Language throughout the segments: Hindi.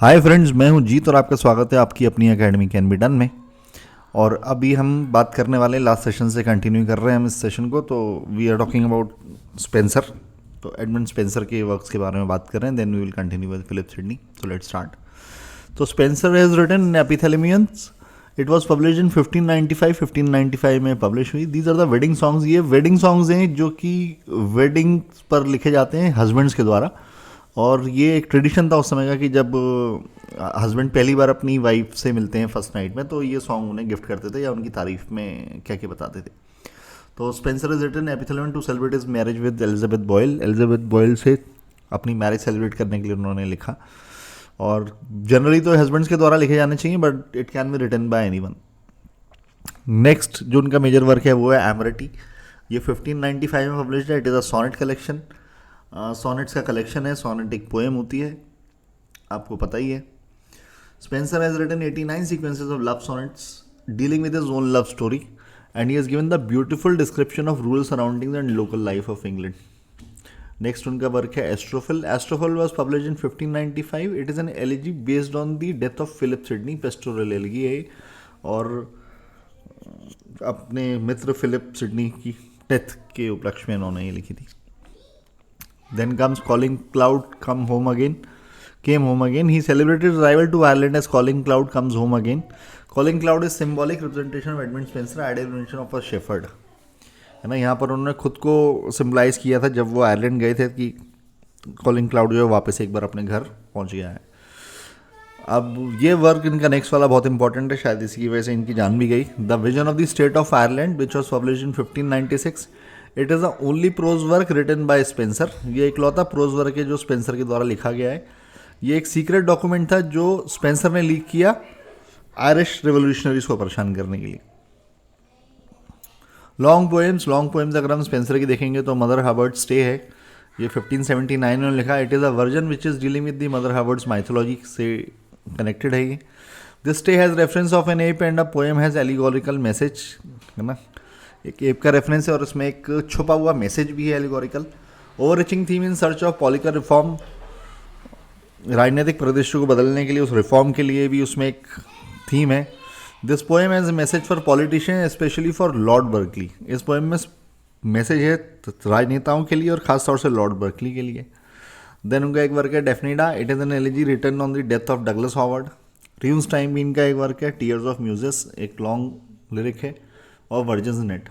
हाय फ्रेंड्स, मैं हूं जीत और आपका स्वागत है आपकी अपनी एकेडमी कैन बी डन में। और अभी हम बात करने वाले लास्ट सेशन से कंटिन्यू कर रहे हैं हम इस सेशन को। तो we are talking about Spenser. तो एडमंड स्पेंसर के वर्क्स के बारे में बात कर रहे हैं, then we will continue with Philip Sidney. So let's start. तो Spenser has written in epithalamions. It was publish in 1595। 1595 में पब्लिश हुई। These are the wedding songs. ये वेडिंग सॉन्ग्स हैं जो कि वेडिंग पर लिखे जाते हैं हस्बैंड्स के द्वारा। और ये एक ट्रेडिशन था उस समय का कि जब हस्बैंड पहली बार अपनी वाइफ से मिलते हैं फर्स्ट नाइट में, तो ये सॉन्ग उन्हें गिफ्ट करते थे या उनकी तारीफ में क्या क्या बताते थे। तो Spenser is written epithalamion to celebrate his marriage with Elizabeth Boyle. Elizabeth Boyle से अपनी मैरिज सेलिब्रेट करने के लिए उन्होंने लिखा। और जनरली तो हस्बैंड्स के द्वारा लिखे जाने चाहिए, but it can be written by anyone. Next जो उनका मेजर वर्क है वो है एमरिटी। ये 1595 में पब्लिश्ड है। It is a sonnet collection. Sonnets का कलेक्शन है। सोनेट एक पोएम होती है, आपको पता ही है। Spenser has written 89 sequences of love sonnets dealing with his own love story, and he has given the beautiful description of rural surroundings and local life of England. Next उनका वर्क है Astrophel. Astrophel was publish in 1595। It is an elegy based on the death of Philip Sidney. Pastoral elegy है और अपने मित्र फिलिप सिडनी की डेथ के उपलक्ष्य में उन्होंने ये लिखी थी। Then comes Calling Cloud Come Home Again. Came Home Again. He celebrated his arrival to Ireland as Calling Cloud Comes Home Again. Calling Cloud is symbolic representation of Edmund Spencer, ideal representation of a shepherd. है ना, यहाँ पर उन्होंने खुद को सिम्बलाइज किया था जब वो आयरलैंड गए थे कि कॉलिंग क्लाउड जो है वापस एक बार अपने घर पहुँच गया है। अब ये वर्क इनका नेक्स्ट वाला बहुत इंपॉर्टेंट है, शायद इसी की वजह से इनकी जान भी गई। The vision of the state of Ireland which was publish in 1596। It is the only prose work written by Spenser. ये इकलौता प्रोज वर्क है जो स्पेंसर के द्वारा लिखा गया है। ये एक सीक्रेट डॉक्यूमेंट था जो स्पेंसर ने लीक किया आयरिश रेवोल्यूशनरीज को परेशान करने के लिए। लॉन्ग पोएम्स अगर हम स्पेंसर की देखेंगे तो मदर हबर्ड स्टे है। ये 1579 में लिखा। It is a version which is dealing with the mother Hubbard's mythology से कनेक्टेड है ये। This stay has reference of an ape and a poem has allegorical message, है ना। एक एप का रेफरेंस है और इसमें एक छुपा हुआ मैसेज भी है allegorical. Overreaching theme in search of political reform. राजनीतिक परिदृश्य को बदलने के लिए, उस रिफॉर्म के लिए भी उसमें एक थीम है। This poem has a message for politician specially for Lord Berkeley. इस पोएम में मैसेज है राजनेताओं के लिए और खासतौर से लॉर्ड बर्कली के लिए। देन उनका एक वर्क है Daphnaida. It is an elegy written on the death of Douglas Howard. Ruins time भी इनका एक वर्क है। टीयर्स ऑफ म्यूजिस एक लॉन्ग लिरिक है। और वर्जन्स नेट।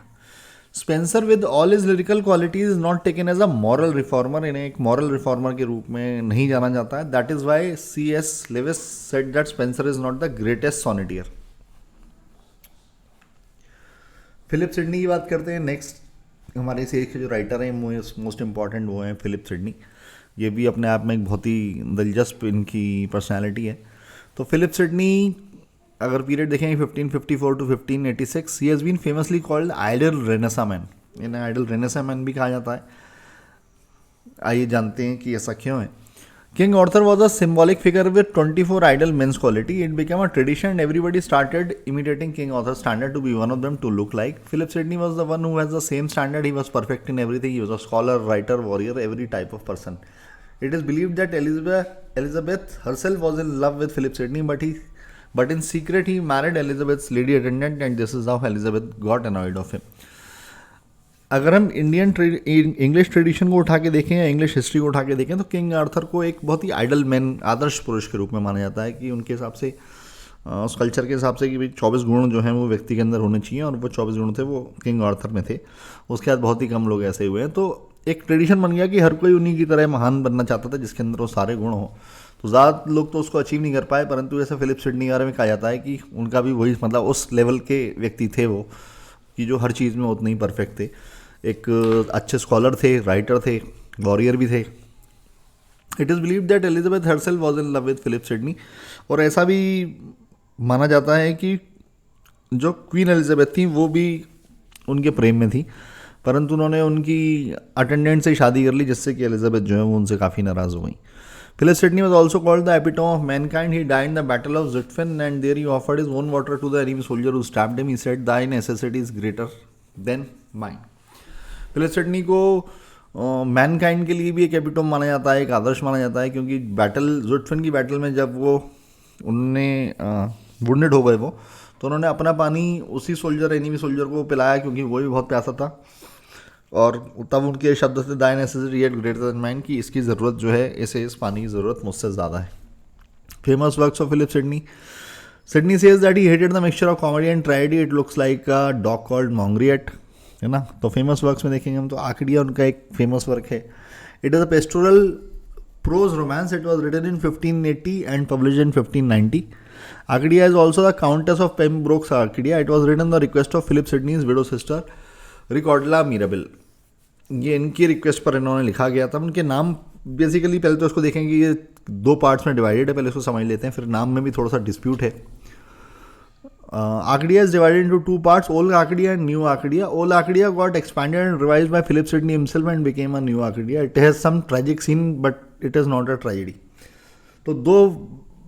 Spenser with all is lyrical qualities is not taken as a moral reformer. इन्हें एक मॉरल रिफॉर्मर के रूप में नहीं जाना जाता है। That is why C.S. Lewis said that Spenser is not the greatest sonneteer. Philip Sidney की बात करते हैं। नेक्स्ट हमारे इस एज के जो राइटर हैं मोस्ट इंपॉर्टेंट वो हैं फिलिप सिडनी। ये भी अपने आप में एक बहुत ही दिलचस्प इनकी पर्सनैलिटी है। तो फिलिप सिडनी अगर पीरियड देखेंगे 1554 to 1586, he has been famously called ideal Renaissance man. इन्हें आइडल रेनेसा मैन भी कहा जाता है। आइए जानते हैं कि ऐसा क्यों है। King Arthur was a symbolic figure with 24 ideal men's quality. It became a tradition and everybody started imitating King Arthur standard to be one of them to look like. Philip Sidney was the one who has the same standard. He was perfect in everything. He was a scholar, writer, warrior, every type of person. It is believed that Elizabeth herself was in love with Philip Sidney, but in secret he married Elizabeth's lady attendant, and this is how Elizabeth got annoyed of him. अगर हम इंग्लिश ट्रेडिशन को उठा के देखें या इंग्लिश हिस्ट्री को उठा के देखें तो किंग आर्थर को एक बहुत ही आइडल मैन, आदर्श पुरुष के रूप में माना जाता है कि उनके हिसाब से, उस कल्चर के हिसाब से कि भाई 24 गुण जो हैं वो व्यक्ति के अंदर होने चाहिए, और वो 24 गुण थे वो किंग आर्थर में थे। उसके बाद बहुत ही कम लोग ऐसे हुए हैं। तो एक ट्रेडिशन बन गया कि हर कोई उन्हीं की तरह महान बनना चाहता था जिसके अंदर वो सारे गुण हो। तो ज़्यादा लोग तो उसको अचीव नहीं कर पाए, परंतु ऐसा फिलिप सिडनी के बारे में कहा जाता है कि उनका भी वही, मतलब उस लेवल के व्यक्ति थे वो कि जो हर चीज़ में उतने ही परफेक्ट थे। एक अच्छे स्कॉलर थे, राइटर थे, वॉरियर भी थे। It is believe that Elizabeth herself was in love with Philip Sidney. और ऐसा भी माना जाता है कि जो क्वीन एलिजाबेथ थी वो भी उनके प्रेम में थी, परंतु उन्होंने उनकी अटेंडेंट से शादी कर ली, जिससे कि एलिजाबेथ जो है वो उनसे काफ़ी नाराज़ हो गई। Philip Sidney was also called the epitome of mankind. He died in the battle of Zutphen, and there he offered his own water to the enemy soldier who stabbed him. He said, "Thy necessity is greater than mine." Philip Sidney को मैनकाइंड के लिए भी एक एपिटोम माना जाता है, एक आदर्श माना जाता है, क्योंकि बैटल जुटफिन की बैटल में जब वो उनने वुंडेड हो गए वो, तो उन्होंने अपना पानी उसी सोल्जर एनिमी सोल्जर को पिलाया, क्योंकि वो भी बहुत प्यासा था। और तब उनके शब्द थे, thy necessity at greater than mine, कि इसकी ज़रूरत जो है, इसे इस पानी की ज़रूरत मुझसे ज़्यादा है। Famous works of Philip Sidney. Sidney says that he hated the mixture of comedy and tragedy, it looks like a dog called mongrel, है ना। तो फेमस वर्क्स में देखेंगे हम तो आकड़िया उनका एक फेमस वर्क है। It is a pastoral prose romance, it was written in 1580 and publish in 1590। Arcadia is also the Countess of Pembroke's Arcadia. It was written on the request of Philip Sidney's widow sister, Ricordelia Mirabelle. ये इनकी रिक्वेस्ट पर इन्होंने लिखा गया था। उनके नाम बेसिकली पहले तो उसको देखेंगे, ये 2 पार्ट्स में डिवाइडेड है, पहले उसको समझ लेते हैं, फिर नाम में भी थोड़ा सा डिस्प्यूट है। Arcadia is divided into 2 parts, Old Arcadia and New Arcadia. Old Arcadia got expanded and revised by Philip Sidney himself and became a New Arcadia. It has some tragic scene, but it is not a tragedy. तो 2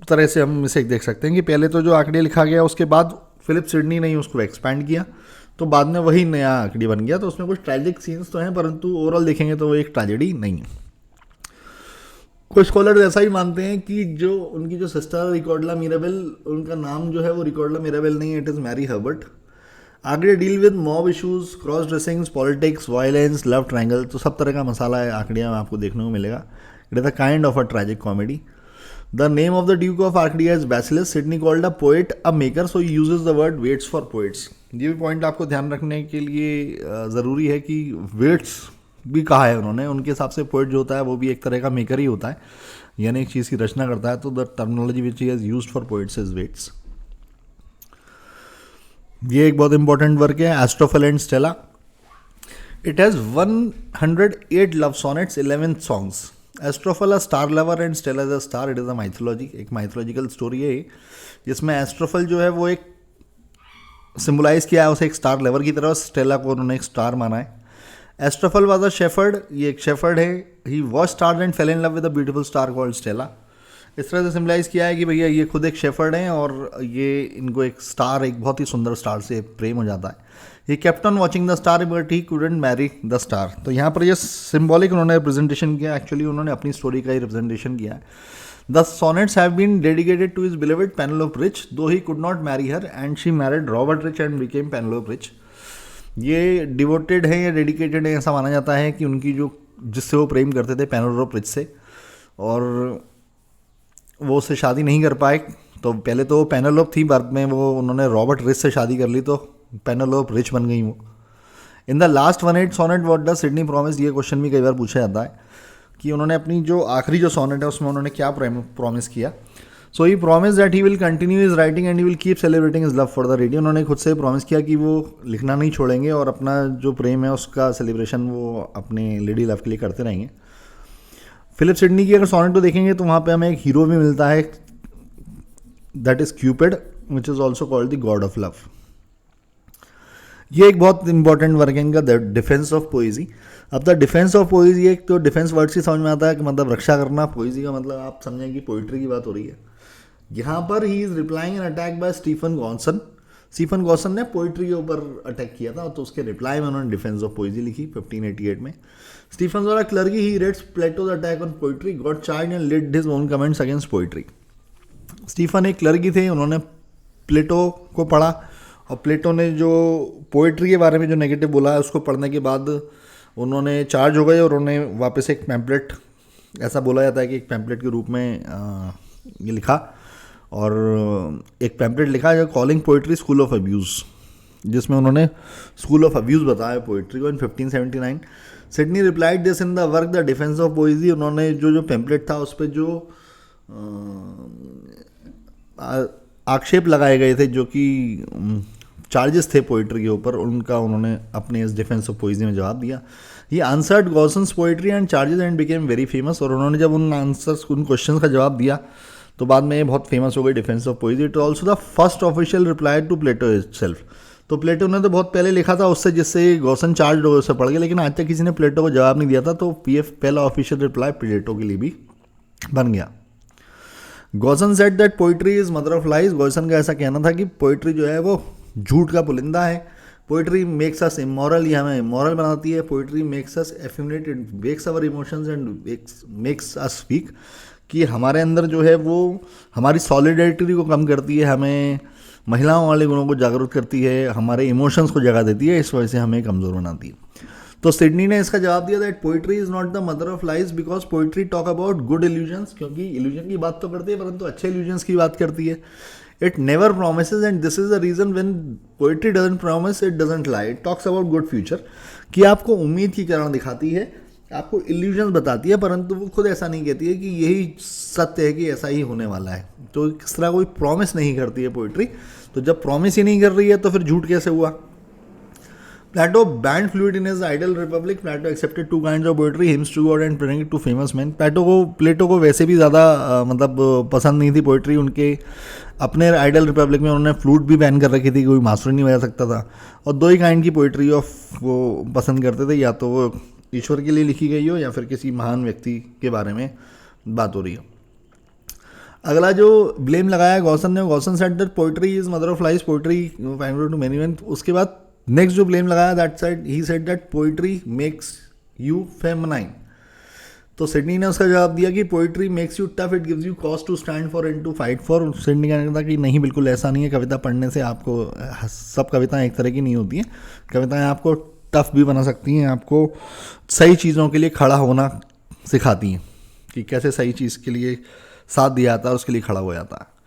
तरह से हम इसे देख सकते हैं कि पहले तो जो आंकड़े लिखा गया, उसके बाद फिलिप सिडनी ने ही उसको एक्सपैंड किया, तो बाद में वही नया आंकड़ी बन गया। तो उसमें कुछ ट्रैजिक सीन्स तो हैं, परंतु ओवरऑल देखेंगे तो वो एक ट्रेजेडी नहीं है। कुछ स्कॉलर ऐसा ही मानते हैं कि जो उनकी जो सिस्टर रिकॉर्डला मिराबेल, उनका नाम जो है वो रिकॉर्डला मिराबेल नहीं है, इट इज़ मैरी हर्बर्ट। आंकड़े deal with mob issues, cross dressings, politics, violence, love triangle, तो सब तरह का मसाला है आंकड़िया में आपको देखने को मिलेगा। It is a kind of a tragic comedy. The name of the Duke of Arcadia is Basilis. Sidney called a poet a maker, so he uses the word waits for poets. ये भी पॉइंट आपको ध्यान रखने के लिए ज़रूरी है कि वेट्स भी कहा है उन्होंने। उनके हिसाब से पोइट जो होता है वो भी एक तरह का मेकर ही होता है, यानी एक चीज़ की रचना करता है। तो the terminology which he has used for poets is vates. ये एक बहुत इंपॉर्टेंट वर्क है, Astrophel and Stella. It has 108 love sonnets, 11 songs. Astrophel a star lover and Stella is a star, it is a mythology, एक माइथोलॉजिकल स्टोरी है जिसमें एस्ट्रोफल जो है वो एक सिम्बलाइज किया है उसे एक स्टार लवर की तरह, स्टेला को उन्होंने एक स्टार माना है। एस्ट्रोफल वाज अ शेफर्ड, ये एक शेफर्ड है। He was stared and fell in love with a beautiful star called Stella. इस तरह से सिम्बलाइज किया है कि भैया ये खुद एक शेफर्ड हैं और ये इनको एक स्टार, एक बहुत ही सुंदर स्टार से प्रेम हो जाता है। He kept on watching the star but he couldn't marry the star. तो यहाँ पर ये सिम्बॉलिक उन्होंने रिप्रेजेंटेशन किया, एक्चुअली उन्होंने अपनी स्टोरी का ही रिप्रेजेंटेशन किया है। The sonnets have been dedicated to his beloved Penelope Rich, though he could not marry her and she married Robert Rich and became Penelope Rich. ये डिवोटेड है या डेडिकेटेड है, ऐसा माना जाता है कि उनकी जो जिससे वो प्रेम करते थे पेनेलोप रिच से, और वो उससे शादी नहीं कर पाए। तो पहले तो वो पेनेलोप थी, बाद में वो उन्होंने रॉबर्ट रिच से शादी कर ली, तो पेनेलोप रिच बन गई वो। In the last 108 sonnet what does Sidney promise, ये क्वेश्चन भी कई बार पूछा जाता है कि उन्होंने अपनी जो आखिरी जो सोनेट है उसमें उन्होंने क्या प्रॉमिस किया। So he promise that he will continue his writing and he will keep celebrating his love for the radio. उन्होंने खुद से प्रॉमिस किया कि वो लिखना नहीं छोड़ेंगे और अपना जो प्रेम है उसका सेलिब्रेशन वो अपने लेडी लव के लिए करते रहेंगे। फिलिप सिडनी की अगर सोनेट को देखेंगे तो वहाँ पे हमें एक हीरो भी मिलता है, that is Cupid, which is also called the God of love. ये एक बहुत इंपॉर्टेंट वर्क है इनका, द डिफेंस ऑफ पोइजी। अब द डिफेंस ऑफ पोइजी, एक तो डिफेंस वर्ड से समझ में आता है कि मतलब रक्षा करना, पोइजी का मतलब आप समझें कि पोइट्री की बात हो रही है। यहाँ पर he is replying an attack by Stephen Gosson. Stephen Gosson ने पोइट्री के ऊपर अटैक किया था, तो उसके रिप्लाई में उन्होंने डिफेंस ऑफ पोइजी लिखी 1588 में। स्टीफन वाला clergy, he reads Plato's attack on poetry, got charge and led his own comments against poetry. Stephen एक क्लर्की थे, उन्होंने प्लेटो को पढ़ा और प्लेटो ने जो पोइट्री के बारे में जो नेगेटिव बोला है उसको पढ़ने के बाद उन्होंने चार्ज हो गए और उन्होंने वापस एक पैम्पलेट, ऐसा बोला जाता है कि एक पैम्पलेट के रूप में ये लिखा, और एक पैम्पलेट लिखा जो calling poetry school of abuse, जिसमें उन्होंने स्कूल ऑफ अब्यूज़ बताया पोइट्री को in 1579। Sidney replied this in the work the defence of poesy. उन्होंने जो पैम्पलेट था उस पर जो आक्षेप लगाए गए थे, जो कि चार्जेस थे पोइट्री के ऊपर, उनका उन्होंने अपने इस डिफेंस ऑफ पोइजी में जवाब दिया। He answered Gosson's poetry and charges and became very famous. और उन्होंने जब उन आंसर्स, उन क्वेश्चन का जवाब दिया तो बाद में ये बहुत फेमस हो गई defence of poesy. It also the first official reply to Plato itself. तो प्लेटो ने तो बहुत पहले लिखा था उससे, जिससे गॉसन चार्ज हो गए, उससे पढ़ गए, लेकिन आज तक किसी ने प्लेटो को जवाब नहीं दिया था, तो पहला ऑफिशियल रिप्लाई प्लेटो के लिए भी बन गया। Gaussian said that poetry is mother of lies. Gaussian का ऐसा कहना था कि पोइट्री जो है वो झूठ का पुलिंदा है। पोइट्री मेक्स अस इमोरल, ये हमें इमोरल बनाती है. Poetry makes us effeminate, it wakes our emotions and makes us weak. कि हमारे अंदर जो है वो हमारी सॉलिडेरिटी को कम करती है, हमें महिलाओं वाले गुणों को जागरूक करती है, हमारे इमोशंस को जगा देती है, इस वजह से हमें कमज़ोर बनाती है. तो सिडनी ने इसका जवाब दिया that poetry is not the mother of lies because poetry talk about good illusions. क्योंकि इल्यूजन की बात तो करती है परंतु अच्छे इल्यूजन्स की बात करती है. It never promises and this is the reason when poetry doesn't promise it doesn't lie. It talks about good future, कि आपको उम्मीद की किरण दिखाती है, आपको इल्यूजन बताती है, परंतु वो खुद ऐसा नहीं कहती है कि यही सत्य है कि ऐसा ही होने वाला है. तो इस तरह कोई प्रॉमिस नहीं करती है पोइट्री. तो जब प्रॉमिस ही नहीं कर रही है तो फिर झूठ कैसे हुआ. Plato banned fluid in his Ideal Republic. Plato accepted two kinds of poetry, hymns to God and praying to famous men. प्लेटो को वैसे भी ज़्यादा मतलब पसंद नहीं थी पोइट्री. उनके अपने आइडल रिपब्लिक में उन्होंने फ्लूट भी बैन कर रखी थी, कोई मास्टर नहीं बजा सकता था. और दो ही काइंड की पोइट्री ऑफ वो पसंद करते थे, या तो वो ईश्वर के लिए लिखी गई हो या फिर किसी महान व्यक्ति के बारे में बात हो रही हो. अगला जो ब्लेम लगाया गॉसन ने, Gosson said that poetry is mother of lies, poetry to many men. उसके बाद नेक्स्ट जो ब्लेम लगाया that side he said that poetry makes you feminine. तो सिडनी ने उसका जवाब दिया कि poetry makes you tough, it gives you cause to stand for and to fight for. Sidney कहने था कि नहीं, बिल्कुल ऐसा नहीं है. कविता पढ़ने से आपको, सब कविताएं एक तरह की नहीं होती हैं. कविताएं आपको टफ भी बना सकती हैं, आपको सही चीज़ों के लिए खड़ा होना सिखाती हैं कि कैसे सही चीज़ के लिए साथ दिया जाता है, उसके लिए खड़ा हो जाता है.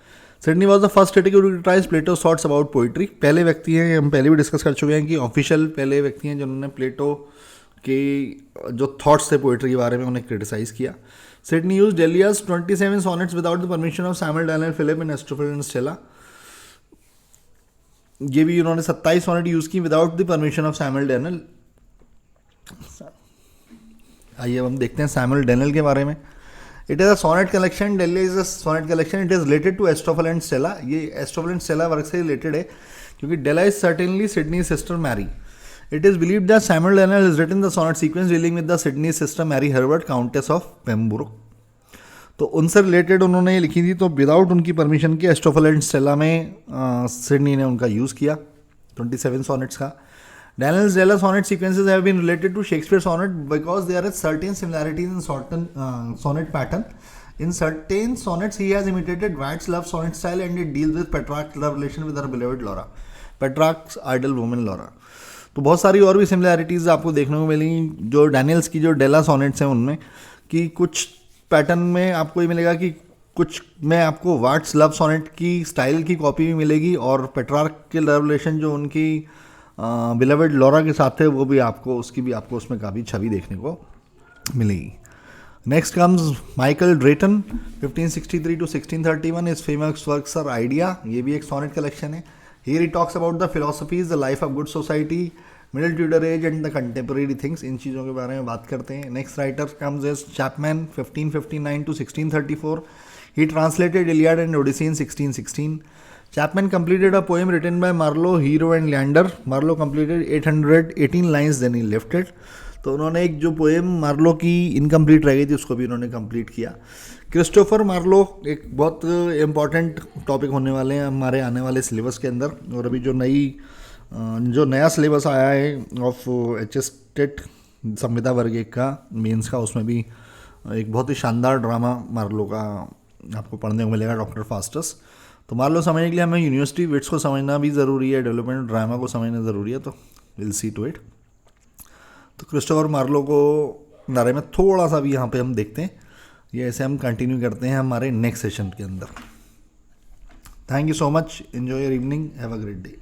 Sidney was the first critic to criticise Plato thoughts about poetry. पहले व्यक्ति हैं, हम पहले भी डिस्कस कर चुके हैं कि ऑफिशियल पहले व्यक्ति हैं जिन्होंने प्लेटो के जो थॉट्स थे पोइट्री के बारे में उन्हें क्रिटिसाइज किया. Sidney use Delia's 27 sonnets without the permission of Samuel Daniel Philip in Aristotle and Stella. ये भी उन्होंने 27 सॉनेट यूज़ की without the permission of Samuel Daniel. आइए अब हम देखते हैं सैमुअल डैनियल के बारे में. It is a sonnet collection. Delia is a sonnet collection. It is related to Aristotle and Stella. ये एरिस्टोटल एंड स्टेला वर्क से रिलेटेड है क्योंकि Delia is certainly Sidney sister Mary. It is believed that Samuel Daniel is written the sonnet sequence dealing with the Sidney sister Mary Herbert, countess of Pembroke. तो उनसे रिलेटेड उन्होंने ये लिखी थी. तो विदाउट उनकी परमिशन के एरिस्टोटल एंड स्टेला में सिडनी ने उनका यूज़ किया 27 सॉनेट्स का. Daniel's Della sonnet sequences have been related to Shakespeare sonnet because there are certain similarities in certain sonnet pattern. In certain sonnets, he has imitated White's love sonnet style and it deals with Petrarch's love relation with her beloved Laura, Petrarch's idol woman Laura. तो बहुत सारी और भी सिमिलैरिटीज़ आपको देखने को मिलेंगी जो डैनियल्स की जो डेला सॉनेट्स हैं उनमें, कि कुछ पैटर्न में आपको ये मिलेगा कि कुछ में आपको वाट्स लव सोनेट की स्टाइल की कॉपी भी मिलेगी और पेट्रार्क के लव रिलेशन जो उनकी बिलवेड लॉरा के साथ है वो भी आपको, उसकी भी आपको उसमें काफ़ी छवि देखने को मिलेगी. Next comes Michael Drayton 1563 to 1631. इस फेमस वर्क्स आर आइडिया. ये भी एक सोनेट कलेक्शन है. Here he talks about the philosophies, the life of good society, middle Tudor age and the contemporary things. इन चीज़ों के बारे में बात करते हैं. Next writer comes is Chapman 1559 to 1634. He translated Iliad and Odyssey in 1616. Chapman completed a poem written by Marlowe, Hero and Leander. Marlowe completed 818 lines, then he left it. तो उन्होंने एक जो पोएम मार्लो की इनकम्प्लीट रह गई थी उसको भी उन्होंने कंप्लीट किया. क्रिस्टोफर मार्लो एक बहुत इम्पॉर्टेंट टॉपिक होने वाले हैं हमारे आने वाले सिलेबस के अंदर. और अभी जो नया सिलेबस आया है ऑफ HS टेट संविदा वर्ग 1 का मेंस का, उसमें भी एक बहुत ही शानदार ड्रामा मार्लो का आपको पढ़ने को मिलेगा, डॉक्टर फास्टस. तो मार्लो समझने के लिए हमें यूनिवर्सिटी विट्स को समझना भी ज़रूरी है, डेवलपमेंट ड्रामा को समझना ज़रूरी है. तो विल सी टू इट. तो क्रिस्टोफर मार्लो को बारे में थोड़ा सा भी यहाँ पे हम देखते हैं. ये ऐसे हम कंटिन्यू करते हैं हमारे नेक्स्ट सेशन के अंदर. Thank you so much. Enjoy your evening. Have a great day.